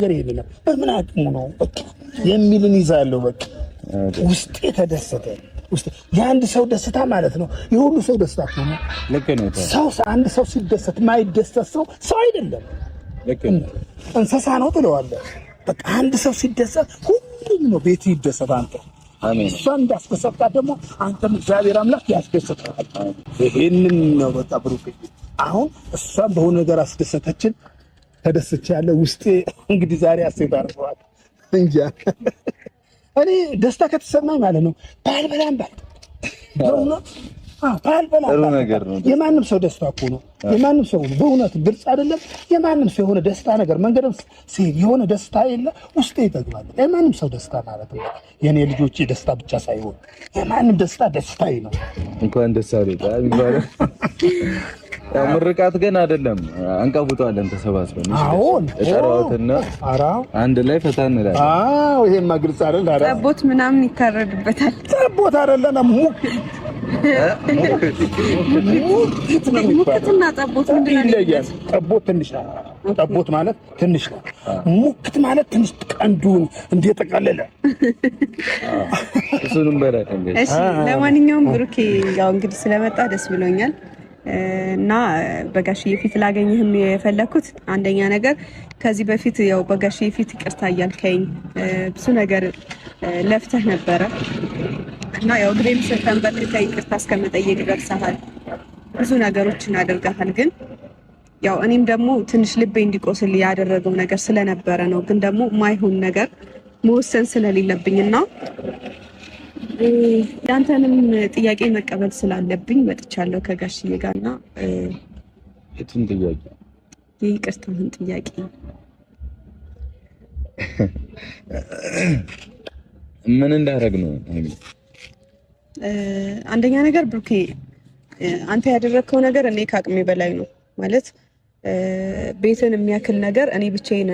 ነገር የለም በምን አቅሙ ነው በቃ የሚልን ይዛለው በቃ ውስጤ ተደሰተ ውስጥ የአንድ ሰው ደስታ ማለት ነው የሁሉ ሰው ደስታ ነው ልክ ነው ሰው አንድ ሰው ሲደሰት ማይደሰት ሰው አይደለም ልክ ነው እንስሳ ነው ትለዋለህ በቃ አንድ ሰው ሲደሰት ሁሉም ነው ቤት ይደሰት አንተ አሜን እሷን እንዳስደሰታ ደግሞ አንተም እግዚአብሔር አምላክ ያስደሰታል ይሄንን ነው በቃ ብሩክ አሁን እሷን በሆነ ነገር አስደሰተችን ተደስቼ ያለ ውስጤ እንግዲህ ዛሬ አስይታርፈዋል እንጃ እኔ ደስታ ከተሰማኝ ማለት ነው ባልበላም በእውነት ባልበላም ነገር ነው የማንም ሰው ደስታ እኮ ነው የማንም ሰው በእውነት ግልጽ አይደለም የማንም ሰው የሆነ ደስታ ነገር መንገድም ሲል የሆነ ደስታ የለ ውስጤ ይጠግባል የማንም ሰው ደስታ ማለት ነው የኔ ልጆቼ ደስታ ብቻ ሳይሆን የማንም ደስታ ደስታዬ ነው እንኳን ደስ አለህ ይባላል ምርቃት ግን አይደለም አንቀቡታለን ተሰባስበን እጠራውትና አንድ ላይ ፈታ እንላለን አዎ ይሄማ ግልጽ አይደል ጠቦት ምናምን ይታረድበታል ጠቦት አይደለም ሙክትና ጠቦት ምንድነው ይለያል ጠቦት ትንሽ ነው ጠቦት ማለት ትንሽ ነው ሙክት ማለት ትንሽ ቀንዱን እንደተቀለለ እሱንም በላከኝ እሺ ለማንኛውም ብሩኬ ያው እንግዲህ ስለመጣ ደስ ብሎኛል እና በጋሽዬ ፊት ላገኝህም የፈለኩት አንደኛ ነገር ከዚህ በፊት ያው በጋሽዬ ፊት ይቅርታ እያልከኝ ብዙ ነገር ለፍተህ ነበረ እና ያው ግሬም ሰተንበት ይቅርታ እስከመጠየቅ ደርሰሃል ብዙ ነገሮችን አድርገሃል ግን ያው እኔም ደግሞ ትንሽ ልቤ እንዲቆስል ያደረገው ነገር ስለነበረ ነው ግን ደግሞ ማይሆን ነገር መወሰን ስለሌለብኝና ያንተንም ጥያቄ መቀበል ስላለብኝ መጥቻለሁ ከጋሽዬ ጋርና እቱን ጥያቄ ይቅርታህን ጥያቄ ምን እንዳደረግ ነው አንደኛ ነገር ብሩኬ አንተ ያደረከው ነገር እኔ ከአቅሜ በላይ ነው ማለት ቤትን የሚያክል ነገር እኔ ብቻዬን